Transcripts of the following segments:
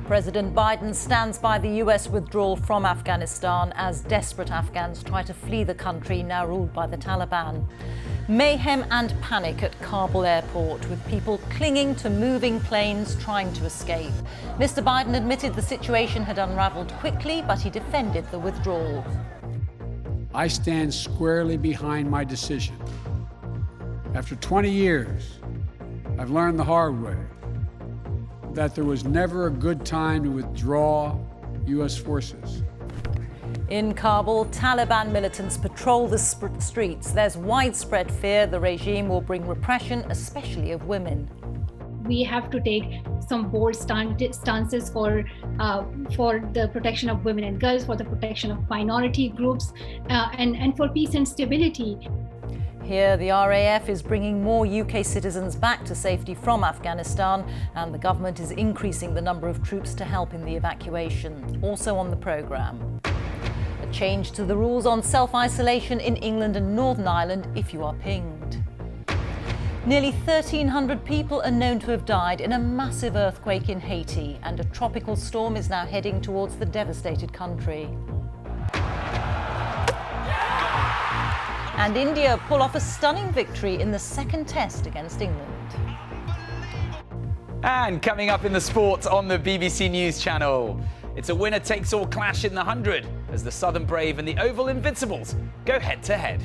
President Biden stands by the US withdrawal from Afghanistan as desperate Afghans try to flee the country now ruled by the Taliban. Mayhem and panic at Kabul airport, with people clinging to moving planes trying to escape. Mr. Biden admitted the situation had unraveled quickly, but he defended the withdrawal. I stand squarely behind my decision. After 20 years, I've learned the hard way that there was never a good time to withdraw U.S. forces. In Kabul, Taliban militants patrol the streets. There's widespread fear the regime will bring repression, especially of women. We have to take some bold stances for the protection of women and girls, for the protection of minority groups, and for peace and stability. Here, the RAF is bringing more UK citizens back to safety from Afghanistan, and the government is increasing the number of troops to help in the evacuation. Also on the programme, a change to the rules on self-isolation in England and Northern Ireland if you are pinged. Nearly 1,300 people are known to have died in a massive earthquake in Haiti, and a tropical storm is now heading towards the devastated country. And India pull off a stunning victory in the second test against England. And coming up in the sports on the BBC News Channel, it's a winner-takes-all clash in the 100 as the Southern Brave and the Oval Invincibles go head-to-head.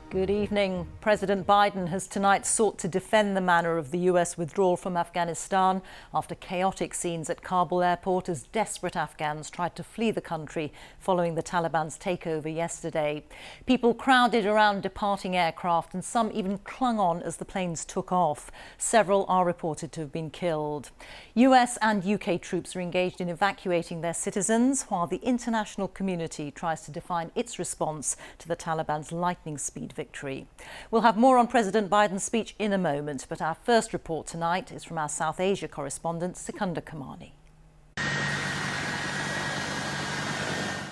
Good evening. President Biden has tonight sought to defend the manner of the US withdrawal from Afghanistan after chaotic scenes at Kabul airport as desperate Afghans tried to flee the country following the Taliban's takeover yesterday. People crowded around departing aircraft and some even clung on as the planes took off. Several are reported to have been killed. US and UK troops are engaged in evacuating their citizens while the international community tries to define its response to the Taliban's lightning speed victory. We'll have more on President Biden's speech in a moment, but our first report tonight is from our South Asia correspondent, Sikandar Kamani.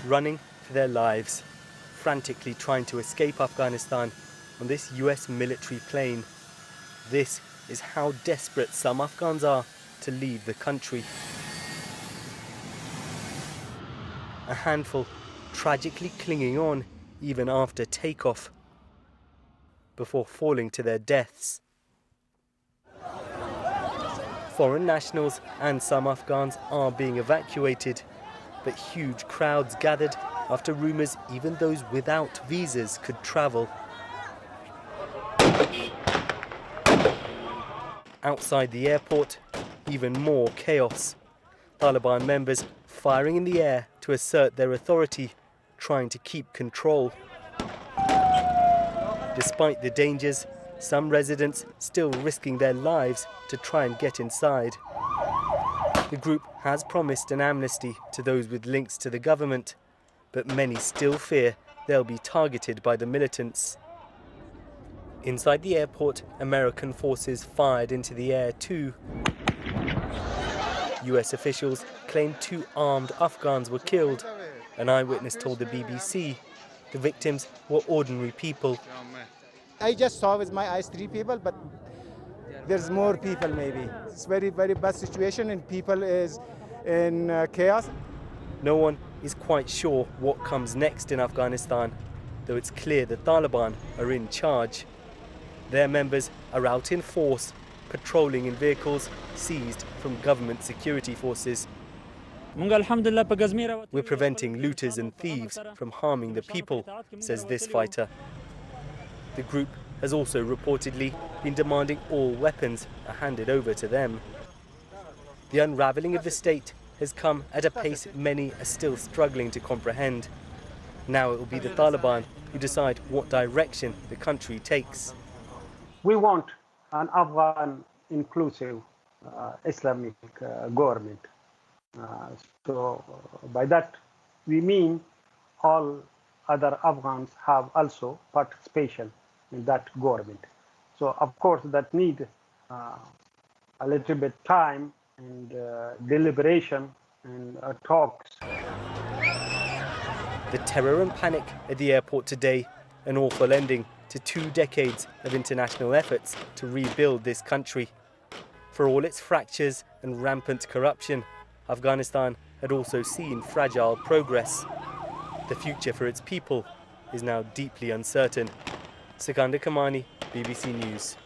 Running for their lives, frantically trying to escape Afghanistan on this US military plane. This is how desperate some Afghans are to leave the country. A handful tragically clinging on even after takeoff, before falling to their deaths. Foreign nationals and some Afghans are being evacuated, but huge crowds gathered after rumours even those without visas could travel. Outside the airport, even more chaos. Taliban members firing in the air to assert their authority, trying to keep control. Despite the dangers, some residents still risking their lives to try and get inside. The group has promised an amnesty to those with links to the government, but many still fear they'll be targeted by the militants. Inside the airport, American forces fired into the air too. US officials claimed 2 armed Afghans were killed. An eyewitness told the BBC the victims were ordinary people. I just saw with my eyes 3 people, but there's more people maybe. It's very, very bad situation and people is in chaos. No one is quite sure what comes next in Afghanistan, though it's clear the Taliban are in charge. Their members are out in force, patrolling in vehicles seized from government security forces. We're preventing looters and thieves from harming the people, says this fighter. The group has also reportedly been demanding all weapons are handed over to them. The unravelling of the state has come at a pace many are still struggling to comprehend. Now it will be the Taliban who decide what direction the country takes. We want an Afghan inclusive Islamic government. So by that we mean all other Afghans have also participation in that government. So of course that need a little bit time and deliberation and talks. The terror and panic at the airport today, an awful ending to 2 decades of international efforts to rebuild this country. For all its fractures and rampant corruption, Afghanistan had also seen fragile progress. The future for its people is now deeply uncertain. Sikandar Kamani, BBC News.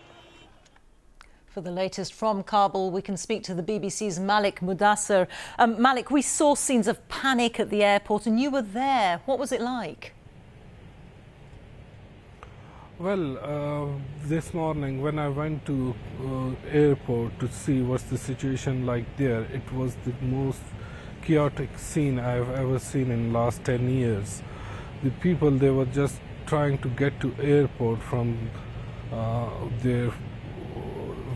For the latest from Kabul, we can speak to the BBC's Malik Mudassir. Malik, we saw scenes of panic at the airport and you were there. What was it like? Well, this morning when I went to airport to see what's the situation like there, it was the most chaotic scene I've ever seen in the last 10 years. The people, they were just trying to get to airport from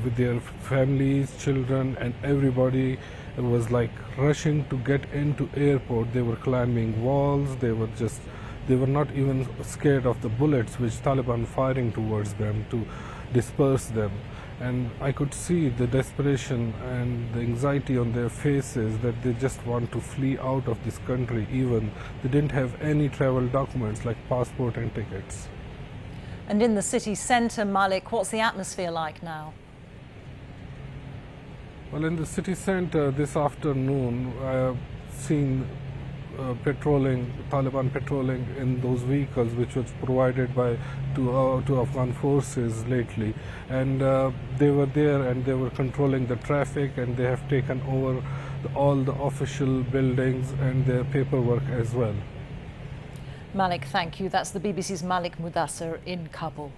with their families, children, and everybody was like rushing to get into airport. They were climbing walls. They were not even scared of the bullets which Taliban firing towards them to disperse them. And I could see the desperation and the anxiety on their faces that they just want to flee out of this country. Even they didn't have any travel documents like passport and tickets. And in the city centre, Malik, what's the atmosphere like now? Well, in the city centre this afternoon, I have seen Taliban patrolling in those vehicles which was provided by to Afghan forces lately, and they were there and they were controlling the traffic, and they have taken over all the official buildings and their paperwork as well. Malik, thank you. That's the BBC's Malik Mudassir in Kabul.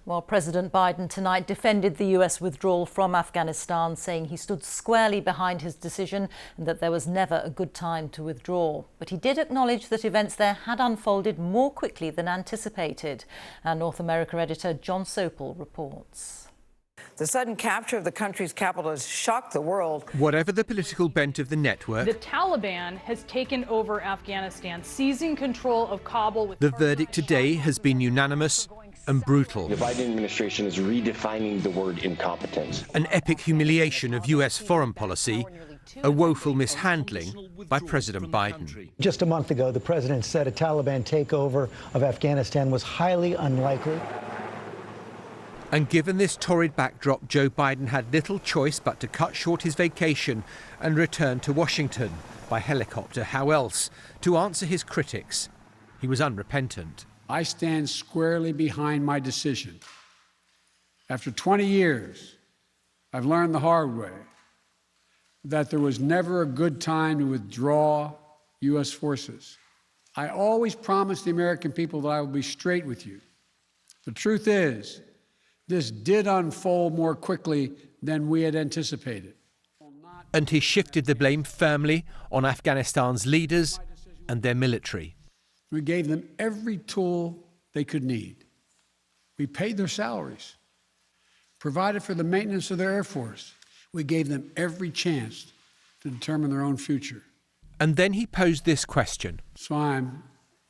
Well, President Biden tonight defended the US withdrawal from Afghanistan, saying he stood squarely behind his decision and that there was never a good time to withdraw. But he did acknowledge that events there had unfolded more quickly than anticipated. Our North America editor John Sopel reports. The sudden capture of the country's capital has shocked the world. Whatever the political bent of the network, the Taliban has taken over Afghanistan, seizing control of Kabul. The verdict today has been unanimous and brutal. The Biden administration is redefining the word incompetence. An epic humiliation of US foreign policy, a woeful mishandling by President Biden. Just a month ago, the president said a Taliban takeover of Afghanistan was highly unlikely. And given this torrid backdrop, Joe Biden had little choice but to cut short his vacation and return to Washington by helicopter. How else to answer his critics? He was unrepentant. I stand squarely behind my decision. After 20 years, I've learned the hard way that there was never a good time to withdraw U.S. forces. I always promised the American people that I would be straight with you. The truth is, this did unfold more quickly than we had anticipated. And he shifted the blame firmly on Afghanistan's leaders and their military. We gave them every tool they could need. We paid their salaries, provided for the maintenance of their Air Force. We gave them every chance to determine their own future. And then he posed this question. So I'm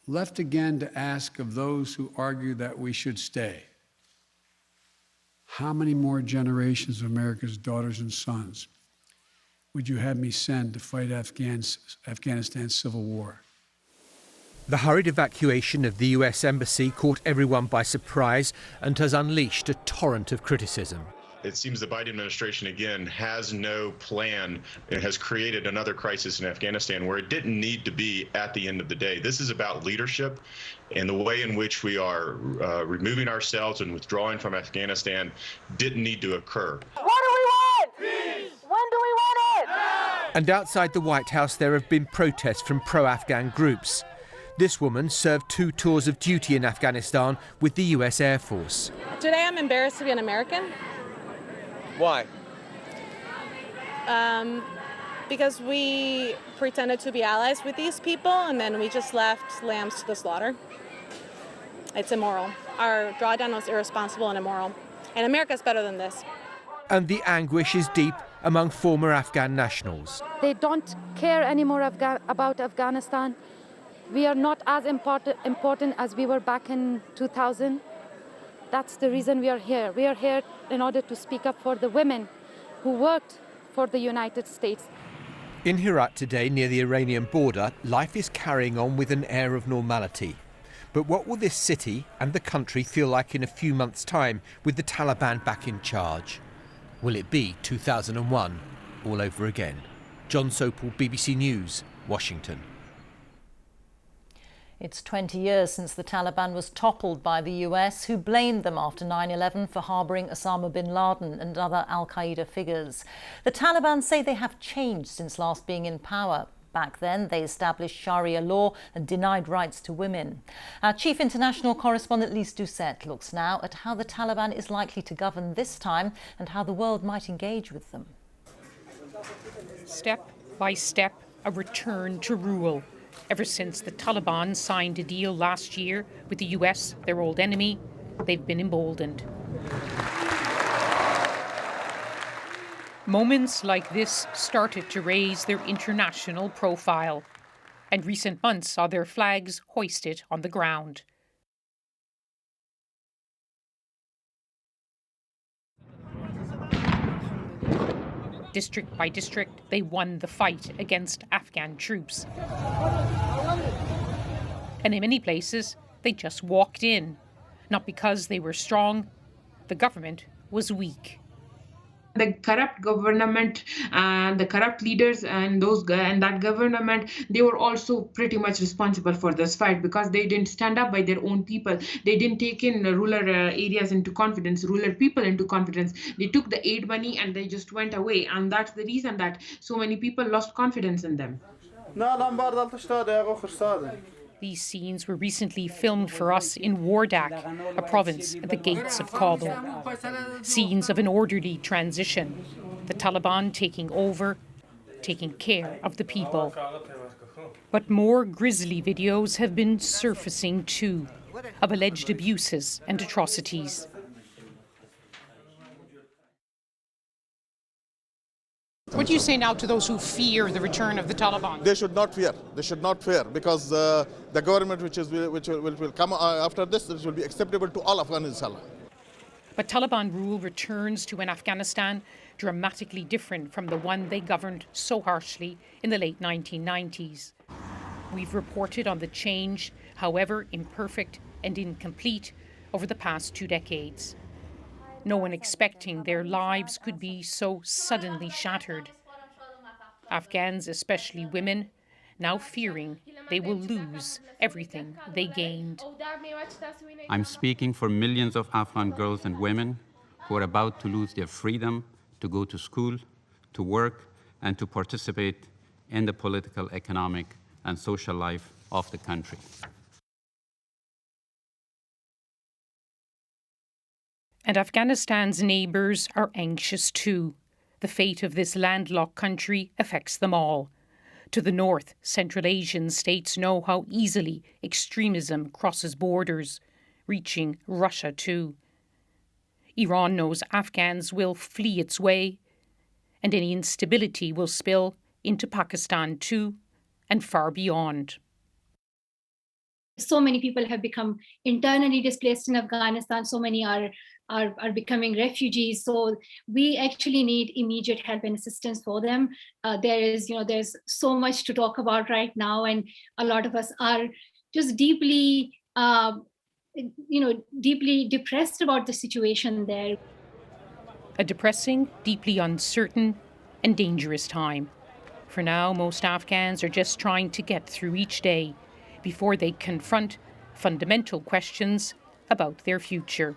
left again to ask of those who argue that we should stay. How many more generations of America's daughters and sons would you have me send to fight Afghanistan's civil war? The hurried evacuation of the US embassy caught everyone by surprise and has unleashed a torrent of criticism. It seems the Biden administration, again, has no plan and has created another crisis in Afghanistan where it didn't need to be at the end of the day. This is about leadership, and the way in which we are removing ourselves and withdrawing from Afghanistan didn't need to occur. What do we want? Peace. When do we want it? Now. And outside the White House, there have been protests from pro-Afghan groups. This woman served 2 tours of duty in Afghanistan with the US Air Force. Today I'm embarrassed to be an American. Why? Because we pretended to be allies with these people and then we just left lambs to the slaughter. It's immoral. Our drawdown was irresponsible and immoral. And America's better than this. And the anguish is deep among former Afghan nationals. They don't care anymore about Afghanistan. We are not as important as we were back in 2000. That's the reason we are here. We are here in order to speak up for the women who worked for the United States. In Herat today, near the Iranian border, life is carrying on with an air of normality. But what will this city and the country feel like in a few months' time with the Taliban back in charge? Will it be 2001 all over again? John Sopel, BBC News, Washington. It's 20 years since the Taliban was toppled by the US, who blamed them after 9/11 for harbouring Osama bin Laden and other al-Qaeda figures. The Taliban say they have changed since last being in power. Back then, they established Sharia law and denied rights to women. Our chief international correspondent Reeta Chakrabarti looks now at how the Taliban is likely to govern this time and how the world might engage with them. Step by step, a return to rule. Ever since the Taliban signed a deal last year with the US, their old enemy, they've been emboldened. Moments like this started to raise their international profile, and recent months saw their flags hoisted on the ground. District by district, they won the fight against Afghan troops. And in many places, they just walked in, not because they were strong, the government was weak. The corrupt government and the corrupt leaders and that government, they were also pretty much responsible for this fight because they didn't stand up by their own people. They didn't take in rural areas into confidence, rural people into confidence. They took the aid money and they just went away. And that's the reason that so many people lost confidence in them. These scenes were recently filmed for us in Wardak, a province at the gates of Kabul. Scenes of an orderly transition, the Taliban taking over, taking care of the people. But more grisly videos have been surfacing too, of alleged abuses and atrocities. What do you say now to those who fear the return of the Taliban? They should not fear. They should not fear because the government which will come after this will be acceptable to all Afghanistan. But Taliban rule returns to an Afghanistan dramatically different from the one they governed so harshly in the late 1990s. We've reported on the change, however imperfect and incomplete, over the past 2 decades. No one expecting their lives could be so suddenly shattered. Afghans, especially women, now fearing they will lose everything they gained. I'm speaking for millions of Afghan girls and women who are about to lose their freedom to go to school, to work, and to participate in the political, economic, and social life of the country. And Afghanistan's neighbours are anxious too. The fate of this landlocked country affects them all. To the north, Central Asian states know how easily extremism crosses borders, reaching Russia too. Iran knows Afghans will flee its way, and any instability will spill into Pakistan too, and far beyond. So many people have become internally displaced in Afghanistan. So many are becoming refugees. So we actually need immediate help and assistance for them. There's so much to talk about right now, and a lot of us are just deeply depressed about the situation there. A depressing, deeply uncertain, and dangerous time. For now, most Afghans are just trying to get through each day before they confront fundamental questions about their future.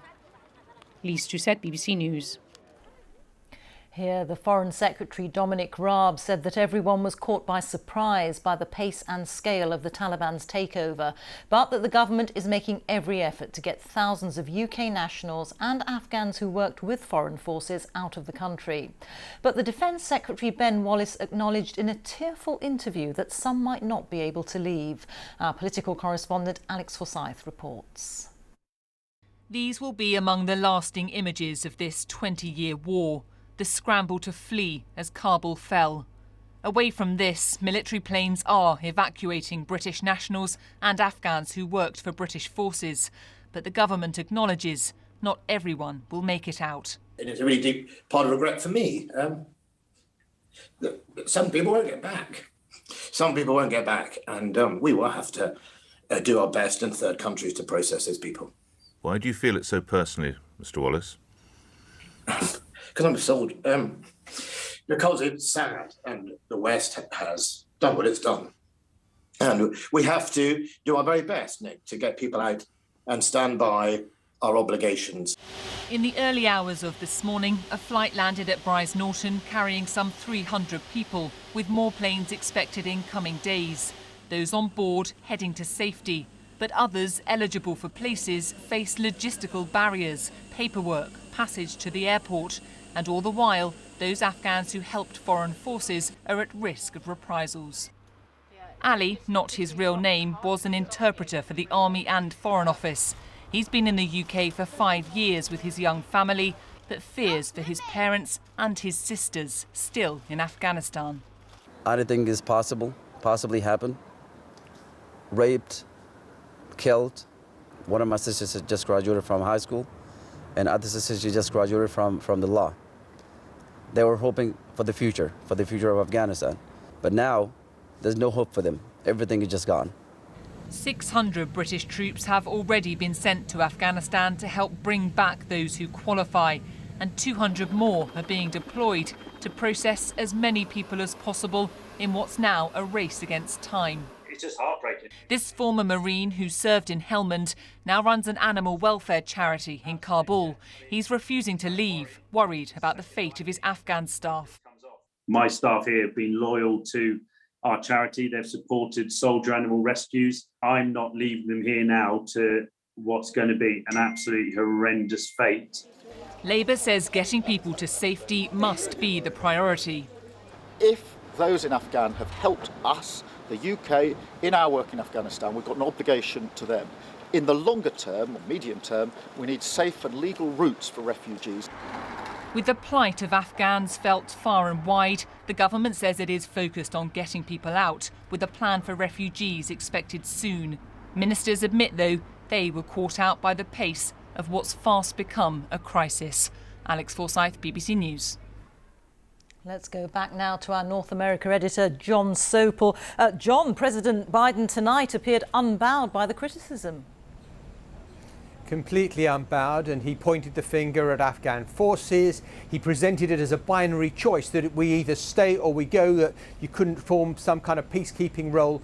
Reeta Chakrabarti, BBC News. Here, the Foreign Secretary Dominic Raab said that everyone was caught by surprise by the pace and scale of the Taliban's takeover, but that the government is making every effort to get thousands of UK nationals and Afghans who worked with foreign forces out of the country. But the Defence Secretary Ben Wallace acknowledged in a tearful interview that some might not be able to leave. Our political correspondent Alex Forsyth reports. These will be among the lasting images of this 20-year war. The scramble to flee as Kabul fell. Away from this, military planes are evacuating British nationals and Afghans who worked for British forces. But the government acknowledges not everyone will make it out. And it's a really deep part of regret for me. some people won't get back. Some people won't get back, and we will have to do our best in third countries to process those people. Why do you feel it so personally, Mr. Wallace? Because I'm a soldier. Because it's sad, and the West has done what it's done. And we have to do our very best, Nick, to get people out and stand by our obligations. In the early hours of this morning, a flight landed at Brize Norton carrying some 300 people, with more planes expected in coming days. Those on board heading to safety, but others eligible for places face logistical barriers, paperwork, passage to the airport, and all the while, those Afghans who helped foreign forces are at risk of reprisals. Ali, not his real name, was an interpreter for the Army and Foreign Office. He's been in the UK for 5 years with his young family, but fears for his parents and his sisters still in Afghanistan. Anything is possibly happen. Raped, killed. One of my sisters had just graduated from high school, and other sisters she just graduated from the law. They were hoping for the future of Afghanistan. But now, there's no hope for them. Everything is just gone. 600 British troops have already been sent to Afghanistan to help bring back those who qualify, and 200 more are being deployed to process as many people as possible in what's now a race against time. It's just heartbreaking. This former Marine who served in Helmand now runs an animal welfare charity in Kabul. He's refusing to leave, worried about the fate of his Afghan staff. My staff here have been loyal to our charity. They've supported soldier animal rescues. I'm not leaving them here now to what's going to be an absolutely horrendous fate. Labour says getting people to safety must be the priority. If those in Afghan have helped us, the UK, in our work in Afghanistan, we've got an obligation to them. In the longer term, or medium term, we need safe and legal routes for refugees. With the plight of Afghans felt far and wide, the government says it is focused on getting people out, with a plan for refugees expected soon. Ministers admit, though, they were caught out by the pace of what's fast become a crisis. Alex Forsyth, BBC News. Let's go back now to our North America editor, John Sopel. John, President Biden tonight appeared unbowed by the criticism. Completely unbowed, and he pointed the finger at Afghan forces. He presented it as a binary choice, that we either stay or we go, that you couldn't form some kind of peacekeeping role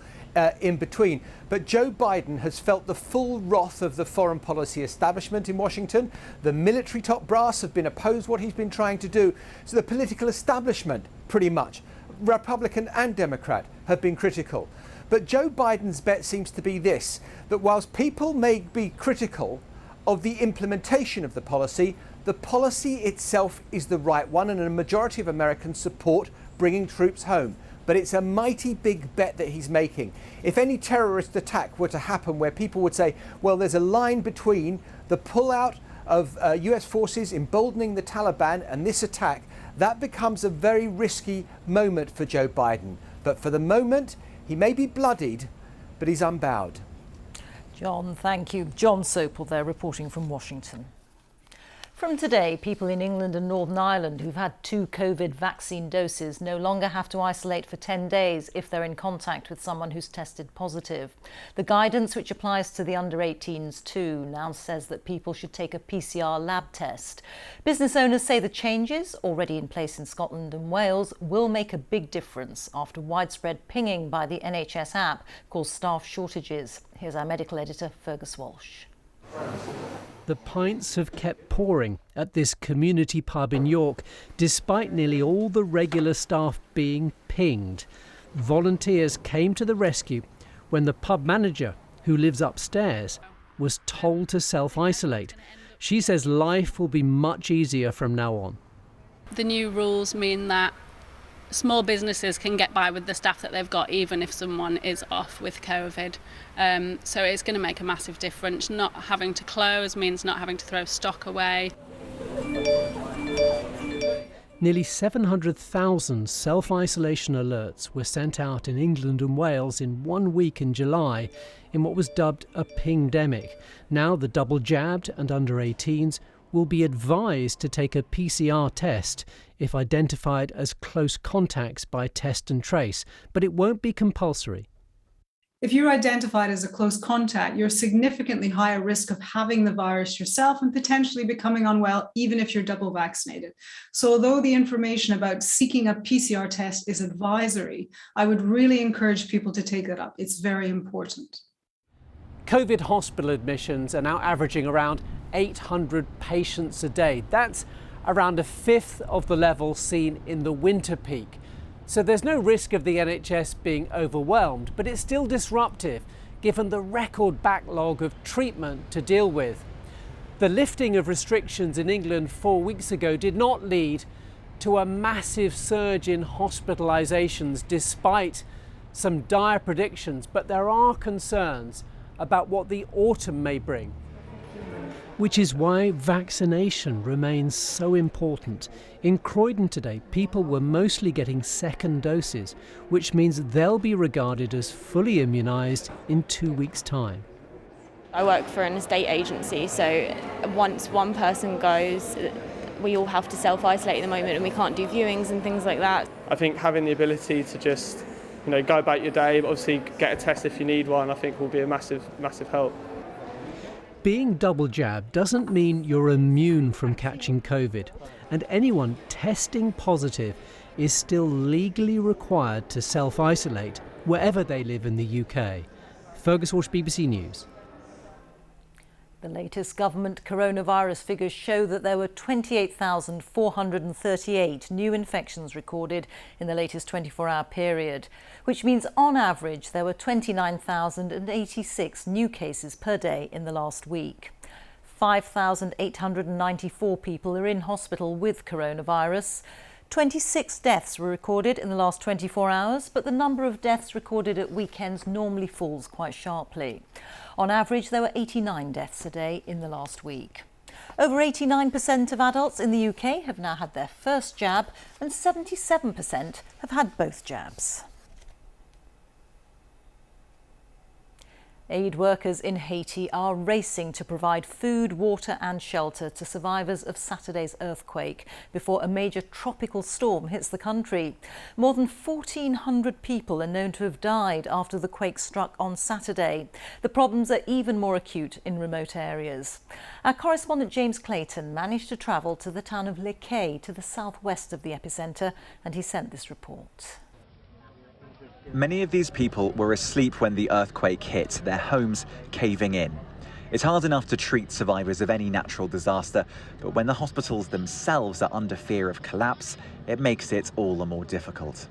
in between. But Joe Biden has felt the full wrath of the foreign policy establishment in Washington. The military top brass have been opposed what he's been trying to do. So the political establishment, pretty much, Republican and Democrat, have been critical. But Joe Biden's bet seems to be this, that whilst people may be critical of the implementation of the policy itself is the right one, and a majority of Americans support bringing troops home. But it's a mighty big bet that he's making. If any terrorist attack were to happen where people would say, well, there's a line between the pullout of US forces emboldening the Taliban and this attack, that becomes a very risky moment for Joe Biden. But for the moment, he may be bloodied, but he's unbowed. John, thank you. John Sopel there reporting from Washington. From today, people in England and Northern Ireland who've had 2 COVID vaccine doses no longer have to isolate for 10 days if they're in contact with someone who's tested positive. The guidance, which applies to the under-18s too, now says that people should take a PCR lab test. Business owners say the changes, already in place in Scotland and Wales, will make a big difference after widespread pinging by the NHS app caused staff shortages. Here's our medical editor, Fergus Walsh. The pints have kept pouring at this community pub in York, despite nearly all the regular staff being pinged. Volunteers came to the rescue when the pub manager, who lives upstairs, was told to self-isolate. She says life will be much easier from now on. The new rules mean that small businesses can get by with the staff that they've got, even if someone is off with COVID. So it's going to make a massive difference. Not having to close means not having to throw stock away. Nearly 700,000 self-isolation alerts were sent out in England and Wales in 1 week in July in what was dubbed a pingdemic. Now the double-jabbed and under-18s will be advised to take a PCR test if identified as close contacts by test and trace, but it won't be compulsory. If you're identified as a close contact, you're significantly higher risk of having the virus yourself and potentially becoming unwell, even if you're double vaccinated. So although the information about seeking a PCR test is advisory, I would really encourage people to take that up. It's very important. COVID hospital admissions are now averaging around 800 patients a day. That's around a fifth of the level seen in the winter peak. So there's no risk of the NHS being overwhelmed, but it's still disruptive given the record backlog of treatment to deal with. The lifting of restrictions in England 4 weeks ago did not lead to a massive surge in hospitalisations despite some dire predictions, but there are concerns about what the autumn may bring. Which is why vaccination remains so important. In Croydon today, people were mostly getting second doses, which means they'll be regarded as fully immunised in 2 weeks' time. I work for an estate agency, so once one person goes, we all have to self-isolate at the moment and we can't do viewings and things like that. I think having the ability to just, go about your day, but obviously get a test if you need one, I think will be a massive, massive help. Being double jabbed doesn't mean you're immune from catching COVID, and anyone testing positive is still legally required to self-isolate wherever they live in the UK. Fergus Walsh, BBC News. The latest government coronavirus figures show that there were 28,438 new infections recorded in the latest 24-hour period, which means on average there were 29,086 new cases per day in the last week. 5,894 people are in hospital with coronavirus. 26 deaths were recorded in the last 24 hours, but the number of deaths recorded at weekends normally falls quite sharply. On average, there were 89 deaths a day in the last week. Over 89% of adults in the UK have now had their first jab, and 77% have had both jabs. Aid workers in Haiti are racing to provide food, water and shelter to survivors of Saturday's earthquake before a major tropical storm hits the country. More than 1,400 people are known to have died after the quake struck on Saturday. The problems are even more acute in remote areas. Our correspondent James Clayton managed to travel to the town of Le Quay to the southwest of the epicentre, and he sent this report. Many of these people were asleep when the earthquake hit, their homes caving in. It's hard enough to treat survivors of any natural disaster, but when the hospitals themselves are under fear of collapse, it makes it all the more difficult.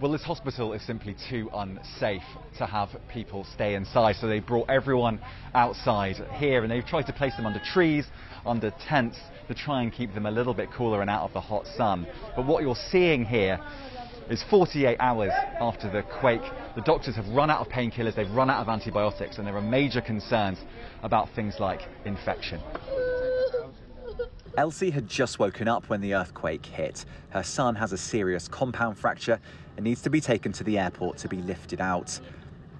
Well, this hospital is simply too unsafe to have people stay inside, so they brought everyone outside here, and they've tried to place them under trees, under tents, to try and keep them a little bit cooler and out of the hot sun. But what you're seeing here is 48 hours after the quake. The doctors have run out of painkillers, they've run out of antibiotics, and there are major concerns about things like infection. Elsie had just woken up when the earthquake hit. Her son has a serious compound fracture and needs to be taken to the airport to be lifted out.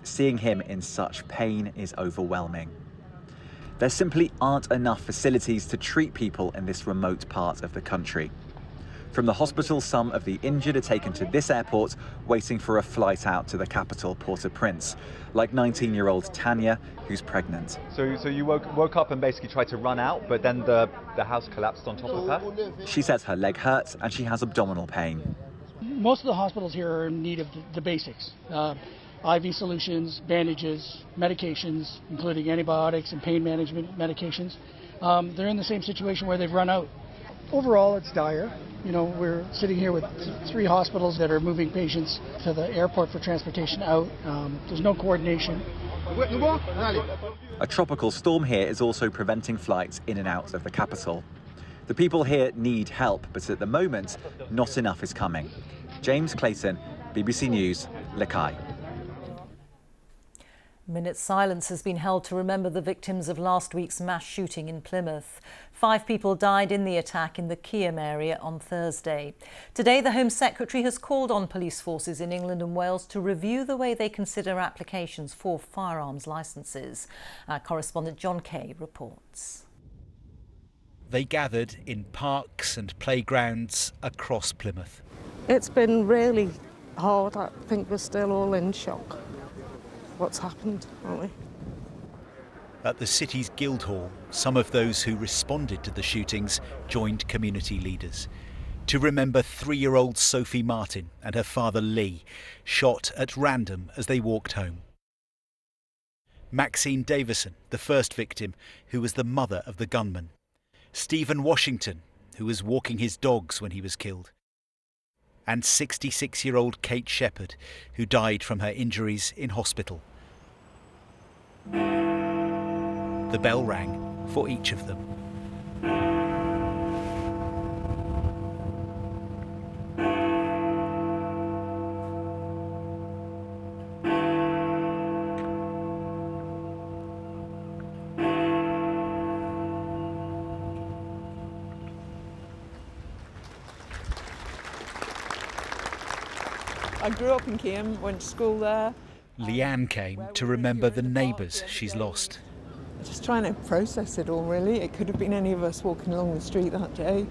Seeing him in such pain is overwhelming. There simply aren't enough facilities to treat people in this remote part of the country. From the hospital, some of the injured are taken to this airport, waiting for a flight out to the capital, Port-au-Prince, like 19-year-old Tanya, who's pregnant. So you woke up and basically tried to run out, but then the house collapsed on top of her? She says her leg hurts and she has abdominal pain. Most of the hospitals here are in need of the basics. IV solutions, bandages, medications, including antibiotics and pain management medications. They're in the same situation where they've run out. Overall, it's dire. We're sitting here with 3 hospitals that are moving patients to the airport for transportation out. There's no coordination. A tropical storm here is also preventing flights in and out of the capital. The people here need help, but at the moment, not enough is coming. James Clayton, BBC News, Le Quay. A minute's silence has been held to remember the victims of last week's mass shooting in Plymouth. 5 people died in the attack in the Keyham area on Thursday. Today, the Home Secretary has called on police forces in England and Wales to review the way they consider applications for firearms licences. Our correspondent John Kay reports. they gathered in parks and playgrounds across Plymouth. It's been really hard. I think we're still all in shock. What's happened, aren't we? At the city's Guildhall, some of those who responded to the shootings joined community leaders to remember 3-year-old Sophie Martin and her father Lee, shot at random as they walked home. Maxine Davison, the first victim, who was the mother of the gunman. Stephen Washington, who was walking his dogs when he was killed. And 66-year-old Kate Shepherd, who died from her injuries in hospital. The bell rang for each of them. I grew up in Keam, went to school there. Leanne came to remember the neighbours she's lost. Just trying to process it all, really. It could have been any of us walking along the street that day.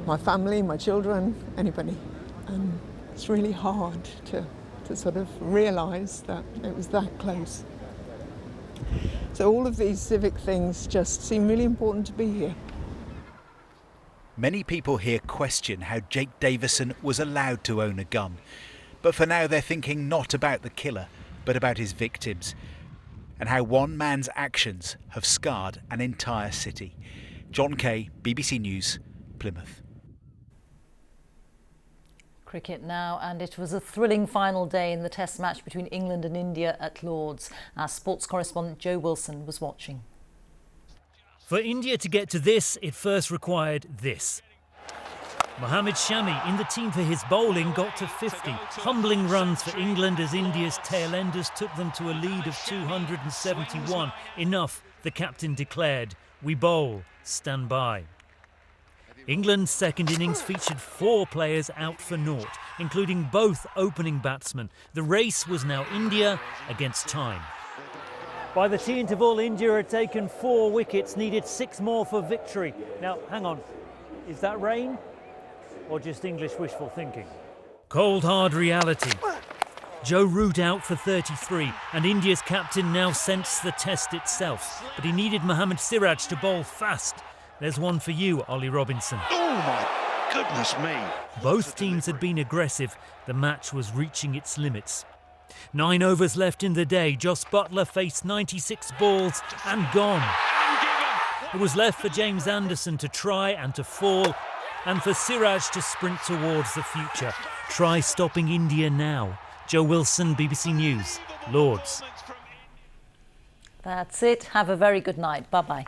My family, my children, anybody. And it's really hard to sort of realise that it was that close. So all of these civic things just seem really important to be here. Many people here question how Jake Davison was allowed to own a gun. But for now they're thinking not about the killer, but about his victims, and how one man's actions have scarred an entire city. John Kay, BBC News, Plymouth. Cricket now, and it was a thrilling final day in the Test match between England and India at Lord's. Our sports correspondent Joe Wilson was watching. For India to get to this, it first required this. Mohammad Shami in the team for his bowling got to 50. Humbling runs for England as India's tailenders took them to a lead of 271. Enough, the captain declared. We bowl, stand by. England's second innings featured 4 players out for naught, including both opening batsmen. The race was now India against time. By the tea interval, India had taken 4 wickets, needed 6 more for victory. Now, hang on, is that rain or just English wishful thinking? Cold, hard reality. Joe Root out for 33, and India's captain now sensed the test itself. But he needed Mohammad Siraj to bowl fast. There's one for you, Ollie Robinson. Oh my goodness me. Both teams had been aggressive. The match was reaching its limits. 9 overs left in the day. Jos Buttler faced 96 balls and gone. It was left for James Anderson to try and to fall, and for Siraj to sprint towards the future. Try stopping India now. Joe Wilson, BBC News, Lords. That's it. Have a very good night. Bye-bye.